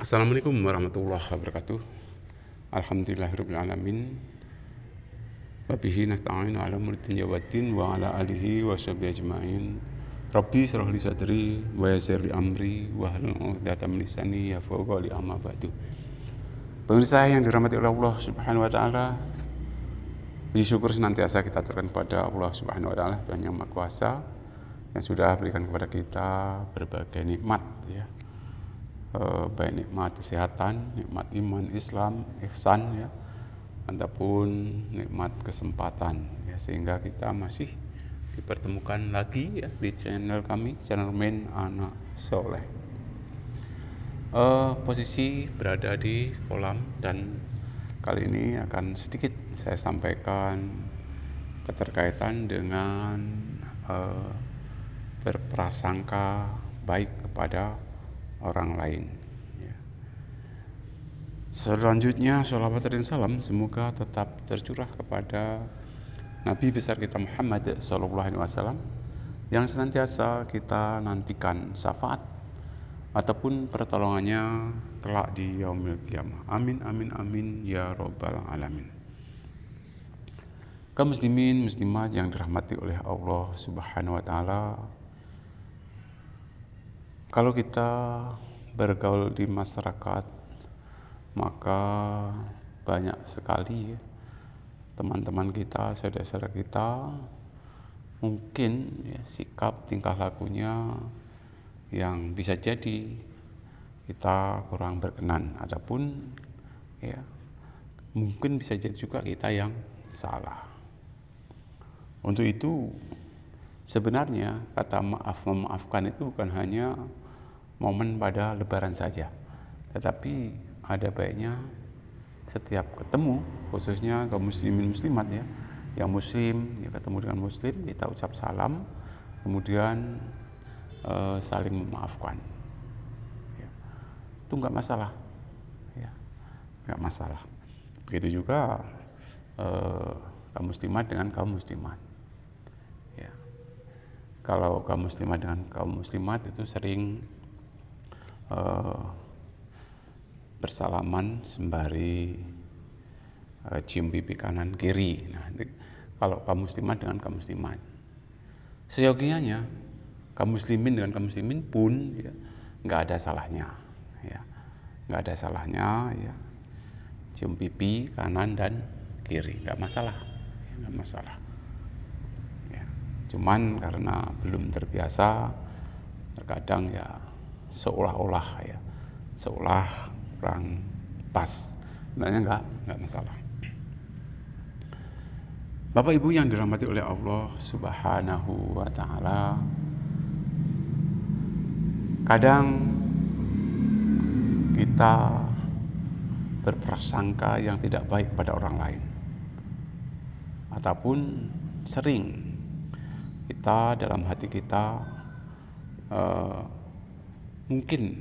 Assalamualaikum warahmatullahi wabarakatuh. Alhamdulillahirabbil alamin. Wa bihi nasta'inu ala umuri dunya waddin wa ala alihi wa sahbihi ajmain. Rabbi shrah li sadri wa yassir li amri wa hlul 'uqdatam min lisani yafqahu qawli amma ba'du. Pemirsa yang dirahmati oleh Allah Subhanahu wa taala, puji syukur senantiasa kita aturkan kepada Allah Subhanahu wa taala, Tuhan yang Maha Kuasa yang sudah berikan kepada kita berbagai nikmat ya. Baik nikmat kesehatan, nikmat iman, Islam, ihsan ya, ataupun nikmat kesempatan ya, sehingga kita masih dipertemukan lagi ya di channel kami, channel Main Anak Soleh. Posisi berada di kolam, dan kali ini akan sedikit saya sampaikan keterkaitan dengan berprasangka baik kepada orang lain ya. Selanjutnya sholawat dan salam semoga tetap tercurah kepada Nabi besar kita Muhammad SAW yang senantiasa kita nantikan syafaat ataupun pertolongannya kelak di yaumil qiyamah. Amin amin amin ya robbal alamin. Kaum muslimin muslimat yang dirahmati oleh Allah Subhanahu wa taala, kalau kita bergaul di masyarakat, maka banyak sekali ya, teman-teman kita, saudara-saudara kita, mungkin ya, sikap tingkah lakunya yang bisa jadi kita kurang berkenan, ataupun ya mungkin bisa jadi juga kita yang salah. Untuk itu sebenarnya kata maaf memaafkan itu bukan hanya momen pada lebaran saja, tetapi ada baiknya setiap ketemu, khususnya kaum muslimin muslimat ya, yang muslim ya, ketemu dengan muslim kita ucap salam, kemudian saling memaafkan ya. Itu nggak masalah ya, nggak masalah. Begitu juga kaum muslimat dengan kaum muslimat ya. Kalau kaum muslimat dengan kaum muslimat itu sering bersalaman sembari cium pipi kanan kiri. Nah, kalau kaum muslimat dengan kaum muslimat, seyogianya kaum muslimin dengan kaum muslimin pun ya, nggak ada salahnya ya, nggak ada salahnya ya, cium pipi kanan dan kiri, nggak masalah ya, nggak masalah ya. Cuman karena belum terbiasa, terkadang ya seolah-olah ya, seolah kurang pas. Sebenarnya enggak masalah. Bapak Ibu yang dirahmati oleh Allah Subhanahu wa taala, kadang kita berprasangka yang tidak baik pada orang lain, ataupun sering kita dalam hati kita mungkin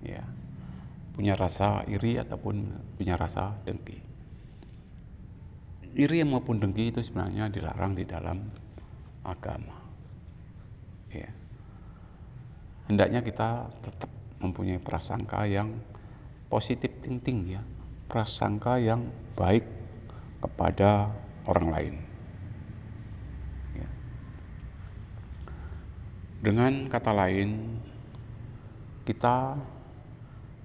ya punya rasa iri ataupun punya rasa dengki. Iri maupun dengki itu sebenarnya dilarang di dalam agama ya. Hendaknya kita tetap mempunyai prasangka yang positif thinking ya, prasangka yang baik kepada orang lain ya. Dengan kata lain, kita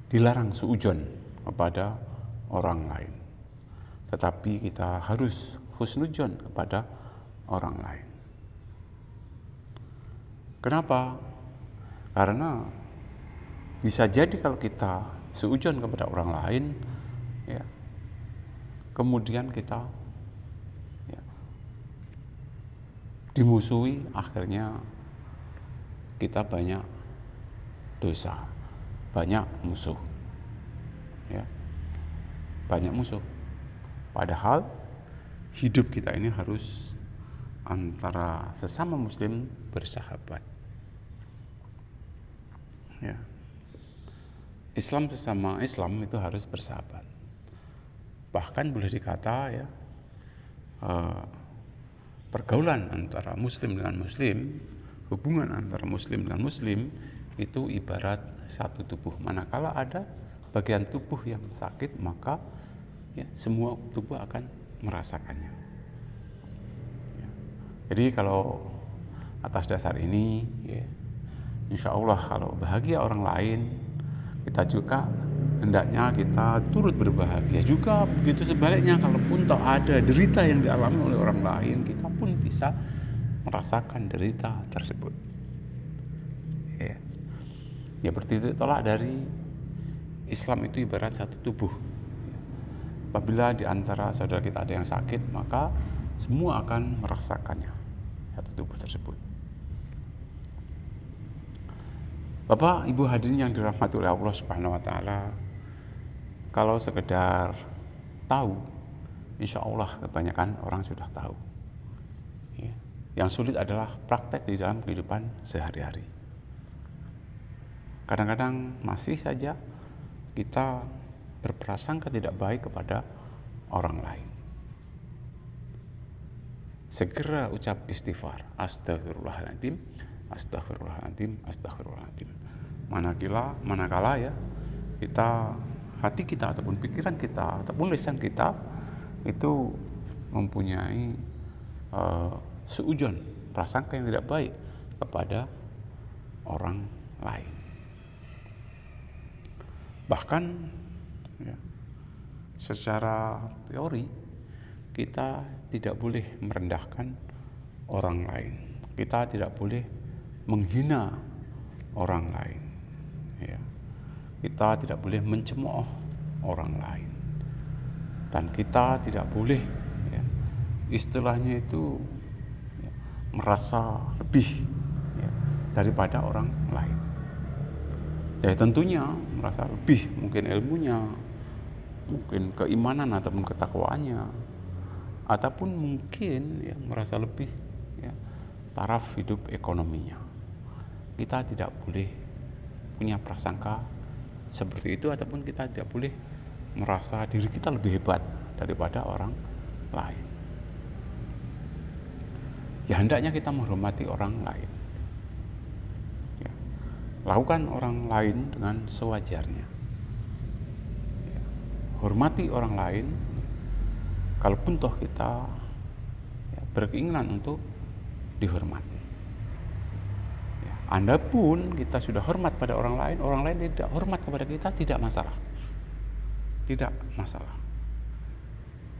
dilarang suudzon kepada orang lain, tetapi kita harus husnudzon kepada orang lain. Kenapa? Karena bisa jadi kalau kita suudzon kepada orang lain ya, kemudian kita ya, dimusuhi, akhirnya kita banyak dosa, banyak musuh ya, banyak musuh. Padahal hidup kita ini harus antara sesama muslim bersahabat ya. Islam sesama Islam itu harus bersahabat. Bahkan boleh dikata ya, pergaulan antara muslim dengan muslim, hubungan antara muslim dengan muslim itu ibarat satu tubuh. Manakala ada bagian tubuh yang sakit, maka ya, semua tubuh akan merasakannya. Ya. Jadi kalau atas dasar ini, ya, insya Allah kalau bahagia orang lain, kita juga hendaknya kita turut berbahagia. Juga begitu sebaliknya, kalaupun toh ada derita yang dialami oleh orang lain, kita pun bisa merasakan derita tersebut. Ya bertitik tolak dari Islam itu ibarat satu tubuh. Apabila di antara saudara kita ada yang sakit, maka semua akan merasakannya, satu tubuh tersebut. Bapak, Ibu hadirin yang dirahmati oleh Allah Subhanahu wa taala, kalau sekedar tahu, insya Allah kebanyakan orang sudah tahu. Ya. Yang sulit adalah praktek di dalam kehidupan sehari-hari. Kadang-kadang masih saja kita berprasangka tidak baik kepada orang lain. Segera ucap istighfar, astagfirullahaladzim, astagfirullahaladzim, astagfirullahaladzim. Manakala ya kita, hati kita ataupun pikiran kita ataupun lisan kita itu mempunyai seujon prasangka yang tidak baik kepada orang lain. Bahkan ya, secara teori kita tidak boleh merendahkan orang lain, kita tidak boleh menghina orang lain, ya. Kita tidak boleh mencemooh orang lain, dan kita tidak boleh ya, istilahnya itu ya, merasa lebih ya, daripada orang lain. Ya tentunya merasa lebih, mungkin ilmunya, mungkin keimanan ataupun ketakwaannya, ataupun mungkin ya, merasa lebih ya, taraf hidup ekonominya. Kita tidak boleh punya prasangka seperti itu, ataupun kita tidak boleh merasa diri kita lebih hebat daripada orang lain. Ya hendaknya kita menghormati orang lain. Lakukan orang lain dengan sewajarnya. Ya. Hormati orang lain, kalaupun toh kita ya, berkeinginan untuk dihormati. Ya. Anda pun kita sudah hormat pada orang lain tidak hormat kepada kita, tidak masalah. Tidak masalah.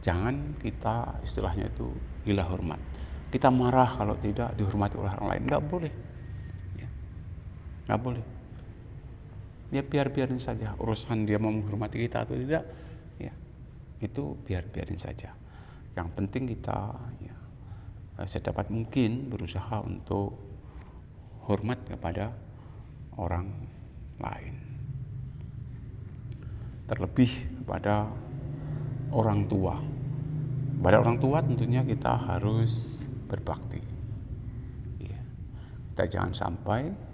Jangan kita istilahnya itu gila hormat. Kita marah kalau tidak dihormati oleh orang lain, nggak boleh. Nggak boleh. Ya biarin saja urusan dia mau menghormati kita atau tidak, ya itu biarin saja. Yang penting kita ya, sedapat mungkin berusaha untuk hormat kepada orang lain. Terlebih kepada orang tua. Pada orang tua tentunya kita harus berbakti. Ya. Kita jangan sampai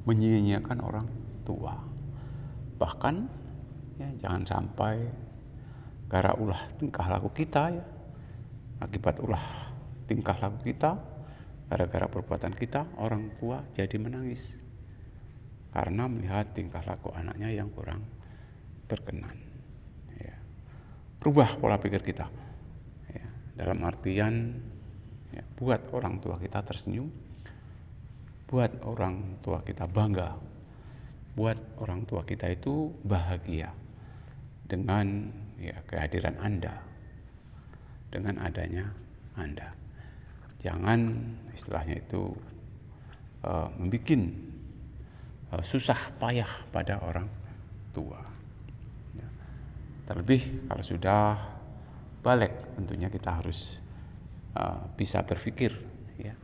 menyia-nyiakan orang tua. Bahkan ya, jangan sampai gara ulah tingkah laku kita ya, akibat ulah tingkah laku kita, gara-gara perbuatan kita, orang tua jadi menangis karena melihat tingkah laku anaknya yang kurang berkenan. Ya. Rubah pola pikir kita ya, dalam artian ya, buat orang tua kita tersenyum, buat orang tua kita bangga, buat orang tua kita itu bahagia dengan ya, kehadiran Anda, dengan adanya Anda. Jangan istilahnya itu membuat susah payah pada orang tua. Ya. Terlebih kalau sudah balik, tentunya kita harus bisa berpikir. Ya.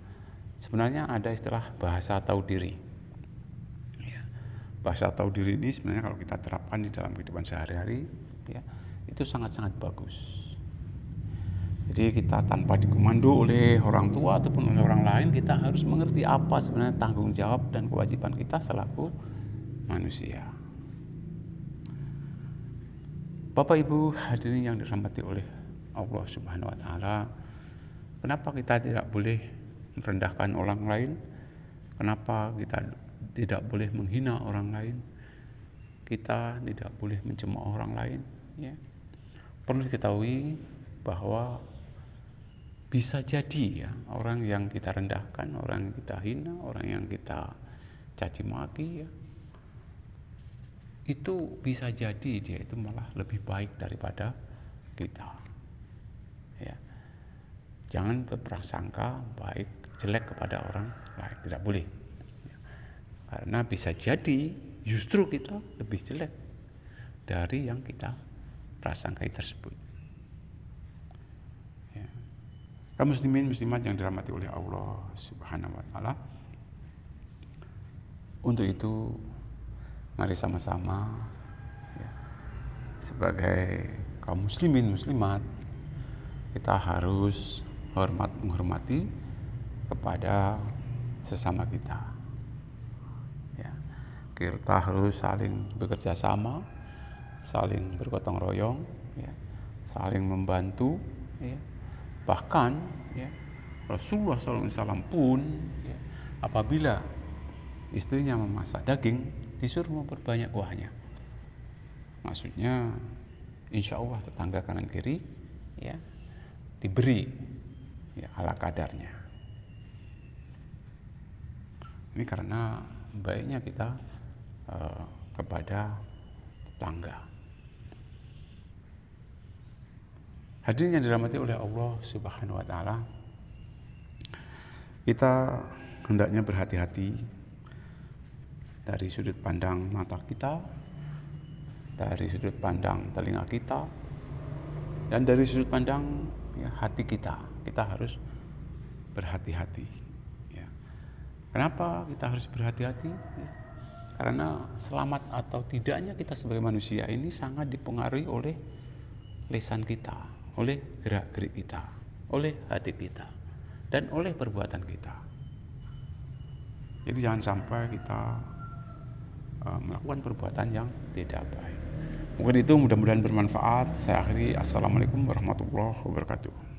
Sebenarnya ada istilah bahasa tahu diri. Ya. Bahasa tahu diri ini sebenarnya kalau kita terapkan di dalam kehidupan sehari-hari, ya, itu sangat-sangat bagus. Jadi kita tanpa dikomando oleh orang tua ataupun oleh orang lain, kita harus mengerti apa sebenarnya tanggung jawab dan kewajiban kita selaku manusia. Bapak Ibu hadirin yang dirahmati oleh Allah Subhanahu wa taala, kenapa kita tidak boleh merendahkan orang lain? Kenapa kita tidak boleh menghina orang lain, kita tidak boleh mencemooh orang lain. Ya. Perlu diketahui bahwa bisa jadi ya orang yang kita rendahkan, orang yang kita hina, orang yang kita caci maki ya, itu bisa jadi dia itu malah lebih baik daripada kita. Ya. Jangan berprasangka baik jelek kepada orang lain, tidak boleh. Ya. Karena bisa jadi justru kita lebih jelek dari yang kita prasangkai tersebut. Ya. Kaum muslimin muslimat yang dirahmati oleh Allah Subhanahu wa taala. Untuk itu mari sama-sama ya, sebagai kaum muslimin muslimat kita harus menghormati kepada sesama kita. Ya. Kita harus saling bekerja sama, saling bergotong royong, ya, saling membantu. Ya. Bahkan ya, Rasulullah SAW pun ya, apabila istrinya memasak daging disuruh memperbanyak kuahnya. Maksudnya insya Allah tetangga kanan kiri ya diberi ya, ala kadarnya. Ini karena baiknya kita kepada tetangga. Hadirin yang dirahmati oleh Allah Subhanahu wa taala, kita hendaknya berhati-hati dari sudut pandang mata kita, dari sudut pandang telinga kita, dan dari sudut pandang ya, hati kita. Kita harus berhati-hati. Ya. Kenapa kita harus berhati-hati? Ya. Karena selamat atau tidaknya kita sebagai manusia ini sangat dipengaruhi oleh lisan kita, oleh gerak-gerik kita, oleh hati kita, dan oleh perbuatan kita. Jadi jangan sampai kita melakukan perbuatan yang tidak baik. Mungkin itu mudah-mudahan bermanfaat. Saya akhiri. Assalamualaikum warahmatullahi wabarakatuh.